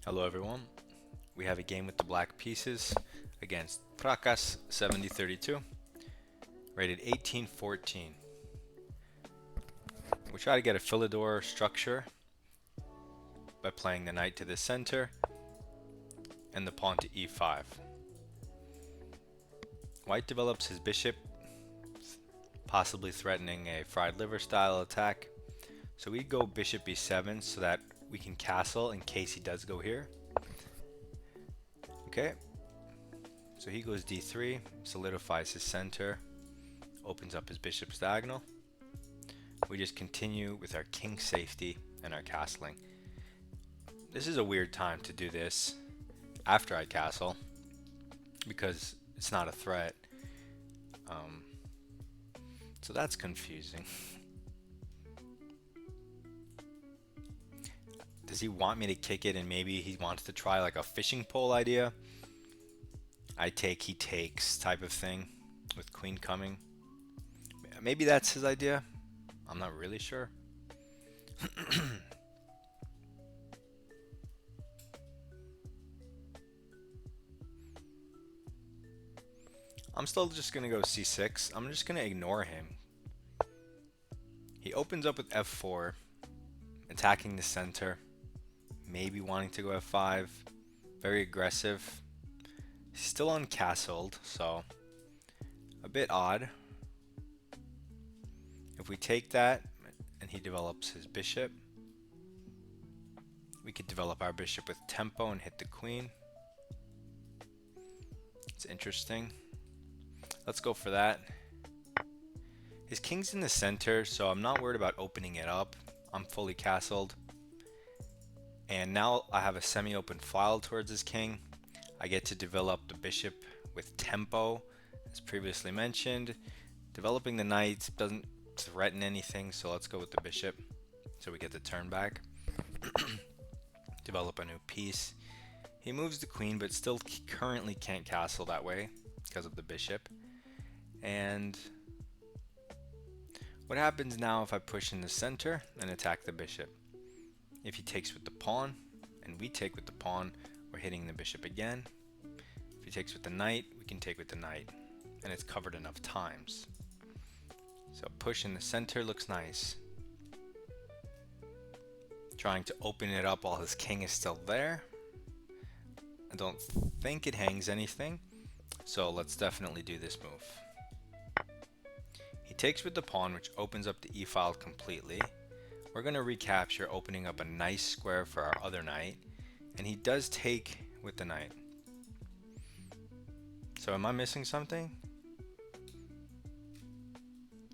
Hello everyone, we have a game with the black pieces against Prakas 7032, rated 1814. We try to get a PHILIDOR structure by playing the knight to the center and the pawn to e5. White develops his bishop, possibly threatening a fried liver style attack. So we go bishop e7 so that we can castle in case he does go here. Okay, so he goes d3, solidifies his center, opens up his bishop's diagonal. We just continue with our king safety and our castling. This is a weird time to do this after I castle because it's not a threat. So that's confusing. Does he want me to kick it and maybe he wants to try like a fishing pole idea? I take, he takes type of thing with queen coming. Maybe that's his idea. I'm not really sure. I'm still just gonna go c6. I'm just gonna ignore him. He opens up with f4, attacking the center, maybe wanting to go f5. Very aggressive. He's still uncastled, so a bit odd. If we take that and he develops his bishop, we could develop our bishop with tempo and hit the queen. It's interesting. Let's go for that. His king's in the center, so I'm not worried about opening it up. I'm fully castled. And now I have a semi-open file towards his king. I get to develop the bishop with tempo, as previously mentioned. Developing the knight doesn't threaten anything, so let's go with the bishop. So we get the turn back. Develop a new piece. He moves the queen, but still currently can't castle that way because of the bishop. And what happens now if I push in the center and attack the bishop? If he takes with the pawn and we take with the pawn, we're hitting the bishop again. If he takes with the knight, we can take with the knight, and it's covered enough times. So push in the center looks nice. Trying to open it up while his king is still there. I don't think it hangs anything, so let's definitely do this move. He takes with the pawn, which opens up the e-file completely. We're going to recapture, opening up a nice square for our other knight, and he does take with the knight. So am I missing something?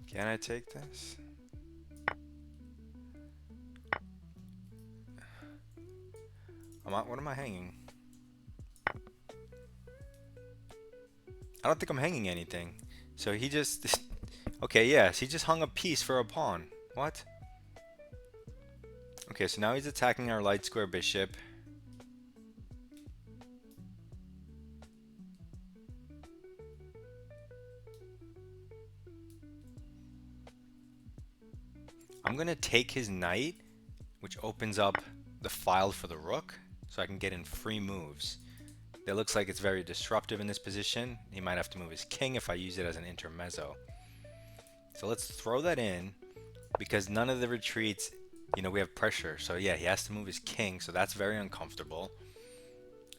Can I take this? What am I hanging? I don't think I'm hanging anything. So he just... Okay, yes, he just hung a piece for a pawn. What? Okay, so now he's attacking our light square bishop. I'm going to take his knight, which opens up the file for the rook, so I can get in free moves. It looks like it's very disruptive in this position. He might have to move his king if I use it as an intermezzo. So let's throw that in, because none of the retreats, you know, we have pressure. So yeah, he has to move his king, so that's very uncomfortable.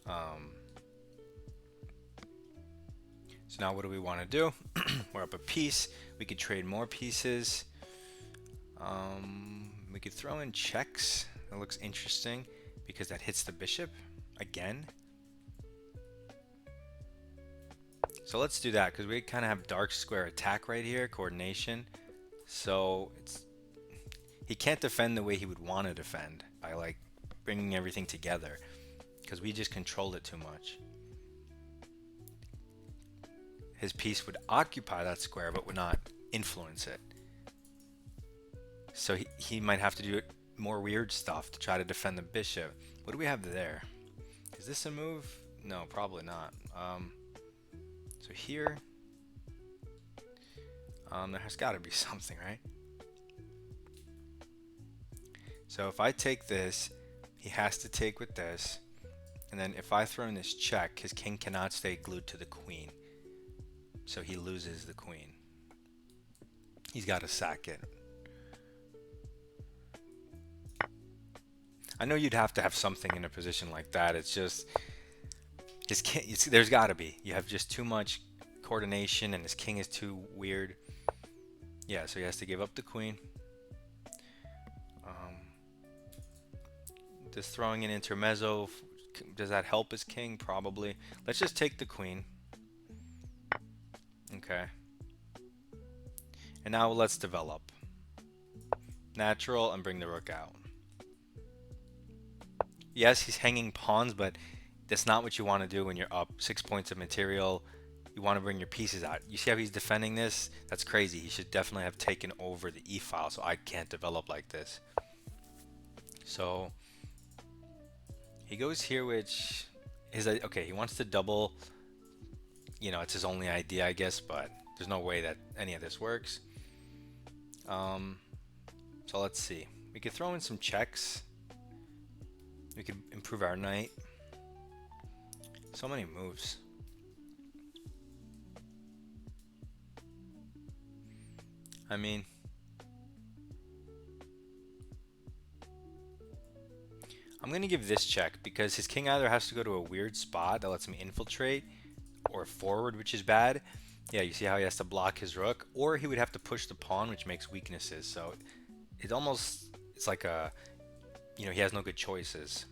So now what do we want to do? We're up a piece. We could trade more pieces. We could throw in checks. That looks interesting because that hits the bishop again. So let's do that because we kind of have dark square attack right here, coordination. So he can't defend the way he would want to defend by like bringing everything together because we just controlled it too much. His piece would occupy that square but would not influence it. So he might have to do more weird stuff to try to defend the bishop. What do we have there? Is this a move? No, probably not. So here, there has got to be something, right? So if I take this, he has to take with this. And then if I throw in this check, his king cannot stay glued to the queen. So he loses the queen. He's got to sack it. I know you'd have to have something in a position like that. It's just his king. There's got to be. You have just too much coordination, and his king is too weird. Yeah, so he has to give up the queen. Just throwing in intermezzo. Does that help his king? Probably. Let's just take the queen. Okay. And now let's develop. Natural and bring the rook out. Yes, he's hanging pawns, but that's not what you want to do when you're up 6 points of material. You want to bring your pieces out. You see how he's defending this? That's crazy. He should definitely have taken over the e file, so I can't develop like this. So he goes here, which is okay. He wants to double. You know, it's his only idea, I guess, but there's no way that any of this works. So let's see. We could throw in some checks. We could improve our knight. So many moves. I mean, I'm going to give this check because his king either has to go to a weird spot that lets him infiltrate or forward, which is bad. Yeah, you see how he has to block his rook, or he would have to push the pawn, which makes weaknesses. So it's like a, you know, he has no good choices.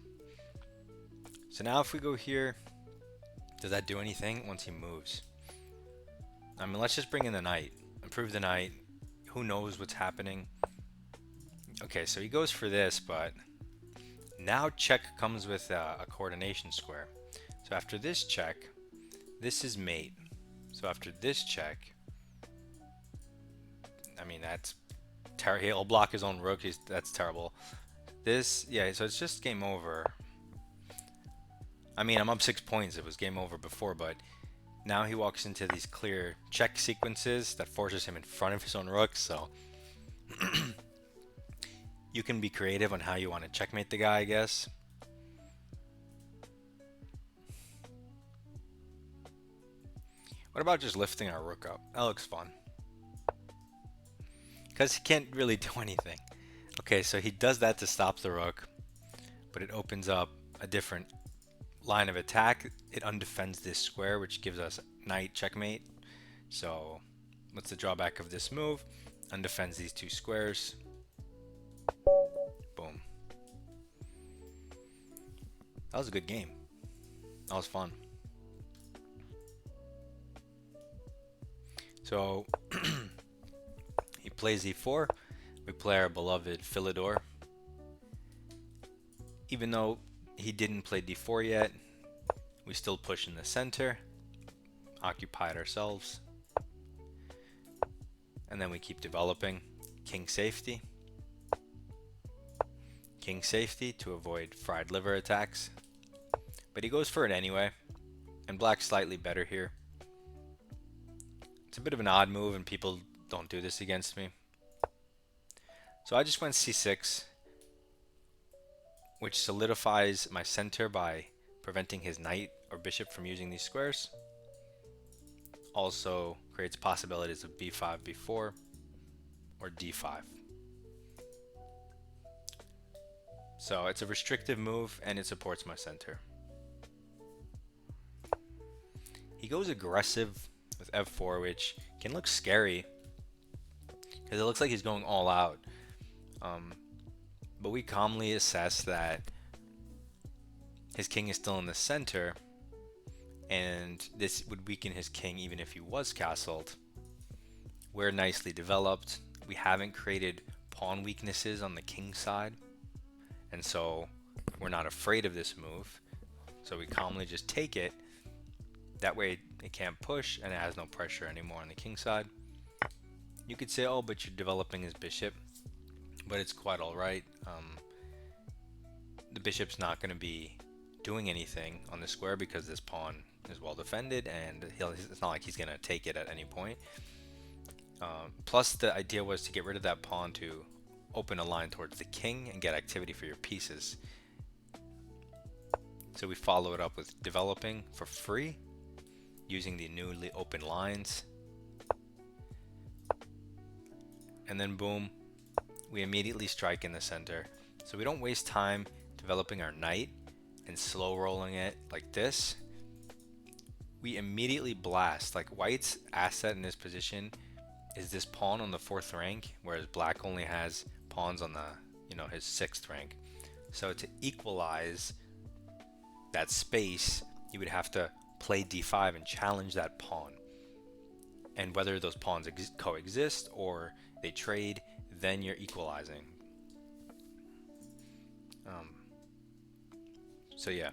So now if we go here, does that do anything once he moves? I mean, let's just bring in the knight, improve the knight. Who knows what's happening? Okay, so he goes for this, but now check comes with a coordination square. So after this check, this is mate. So after this check, I mean, that's terrible. He'll block his own rook. That's terrible. This, yeah, so it's just game over. I mean, I'm up 6 points. It was game over before, but now he walks into these clear check sequences that forces him in front of his own rook. So you can be creative on how you want to checkmate the guy, I guess. What about just lifting our rook up? That looks fun. Because he can't really do anything. Okay, so he does that to stop the rook, but it opens up a different line of attack. It undefends this square, which gives us knight checkmate. So what's the drawback of this move? Undefends these two squares. Boom. That was a good game. That was fun. So he plays e4. We play our beloved PHILIDOR. Even though he didn't play d4 yet, we still push in the center, occupied ourselves, and then we keep developing. King safety to avoid fried liver attacks, but he goes for it anyway, and black's slightly better here. It's a bit of an odd move, and people don't do this against me. So I just went c6, which solidifies my center by preventing his knight or bishop from using these squares. Also creates possibilities of b5, b4, or d5. So it's a restrictive move, and it supports my center. He goes aggressive with f4, which can look scary because it looks like he's going all out. But we calmly assess that his king is still in the center, and this would weaken his king even if he was castled. We're nicely developed. We haven't created pawn weaknesses on the king side, and so we're not afraid of this move. So we calmly just take it. That way it can't push, and it has no pressure anymore on the king side. You could say, oh, but you're developing his bishop, but it's quite all right. The bishop's not going to be doing anything on the square because this pawn is well defended, and it's not like he's going to take it at any point. Plus, the idea was to get rid of that pawn to open a line towards the king and get activity for your pieces. So we follow it up with developing for free using the newly opened lines. And then boom, we immediately strike in the center. So we don't waste time developing our knight and slow rolling it like this. We immediately blast. Like white's asset in this position is this pawn on the 4th rank, whereas black only has pawns on the, his 6th rank. So to equalize that space, you would have to play d5 and challenge that pawn. And whether those pawns coexist or they trade, then you're equalizing. So yeah.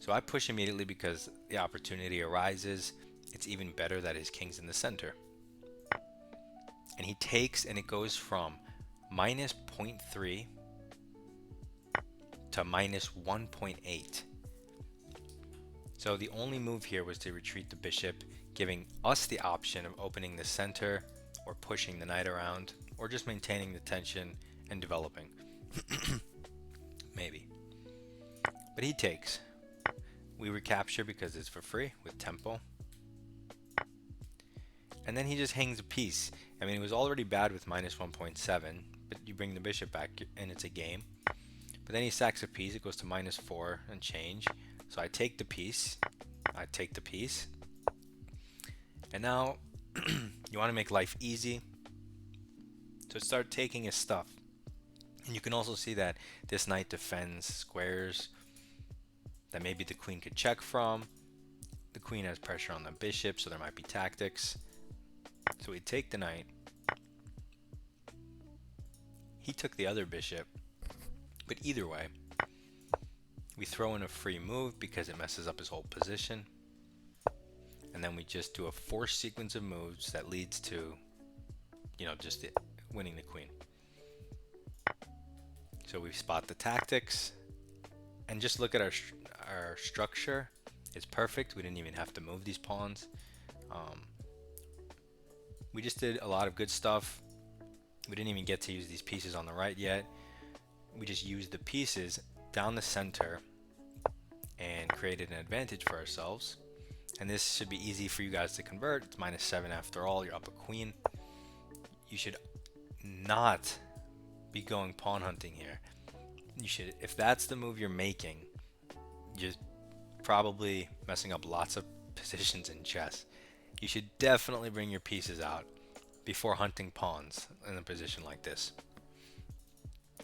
So I push immediately because the opportunity arises. It's even better that his king's in the center. And he takes, and it goes from minus 0.3 to minus 1.8. So the only move here was to retreat the bishop, giving us the option of opening the center or pushing the knight around, or just maintaining the tension and developing. Maybe. But he takes. We recapture because it's for free with tempo. And then he just hangs a piece. I mean, it was already bad with minus 1.7, but you bring the bishop back and it's a game. But then he sacks a piece. It goes to minus 4 and change. So I take the piece. I take the piece. And now you want to make life easy. So start taking his stuff. And you can also see that this knight defends squares that maybe the queen could check from. The queen has pressure on the bishop, so there might be tactics. So we take the knight. He took the other bishop. But either way, we throw in a free move because it messes up his whole position. And then we just do a forced sequence of moves that leads to, just winning the queen. So we spot the tactics. And just look at our structure. It's perfect. We didn't even have to move these pawns. We just did a lot of good stuff. We didn't even get to use these pieces on the right yet. We just used the pieces down the center and created an advantage for ourselves. And this should be easy for you guys to convert. It's minus 7 after all. You're up a queen. You should not be going pawn hunting here. You should, if that's the move you're making, you're probably messing up lots of positions in chess. You should definitely bring your pieces out before hunting pawns in a position like this.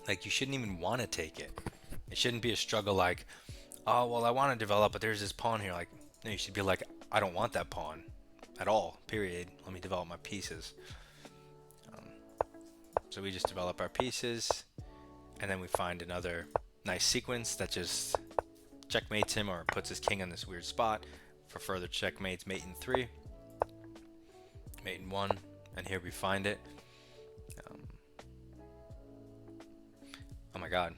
Like, you shouldn't even want to take it. It shouldn't be a struggle like, oh, well, I want to develop, but there's this pawn here. Like, no, you should be like, I don't want that pawn at all, period. Let me develop my pieces. So we just develop our pieces, and then we find another nice sequence that just checkmates him or puts his king on this weird spot for further checkmates. Mate in 3, mate in 1, and here we find it. Oh my god,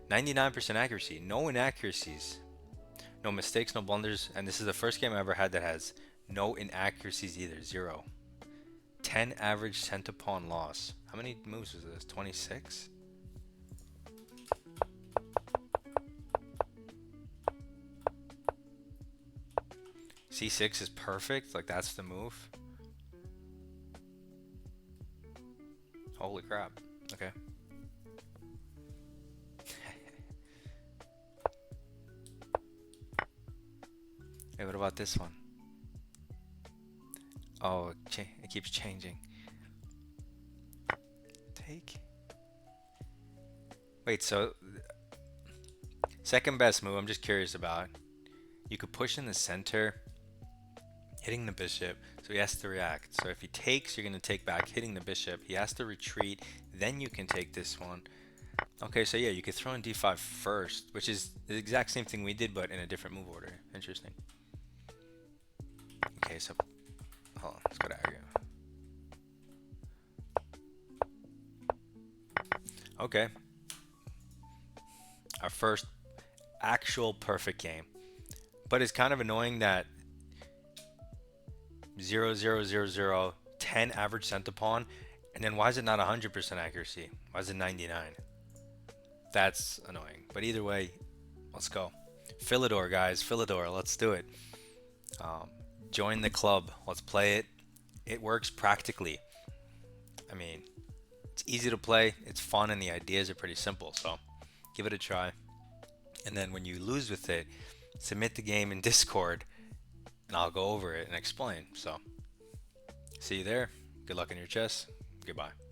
99% accuracy, no inaccuracies, no mistakes, no blunders, and this is the first game I ever had that has no inaccuracies either. 0. 10 average center pawn loss. How many moves was this? 26? C6 is perfect. Like, that's the move. Holy crap. Okay. Hey, what about this one? Oh, it keeps changing. Take. Wait, so second best move I'm just curious about. You could push in the center, hitting the bishop, so he has to react. So if he takes, you're going to take back, hitting the bishop. He has to retreat, then you can take this one. Okay, so yeah, you could throw in d5 first, which is the exact same thing we did, but in a different move order. Interesting. Okay, so hold on, let's go to aggro. Okay. Our first actual perfect game. But it's kind of annoying that 0, 0, 0, 0, 10 average center pawn, and then why is it not 100% accuracy? Why is it 99? That's annoying. But either way, let's go. PHILIDOR, guys, PHILIDOR, let's do it. Um, Join the club. Let's play it. It works practically. I mean, it's easy to play, it's fun, and the ideas are pretty simple. So give it a try. And then when you lose with it, submit the game in Discord, and I'll go over it and explain. So see you there. Good luck in your chess. Goodbye.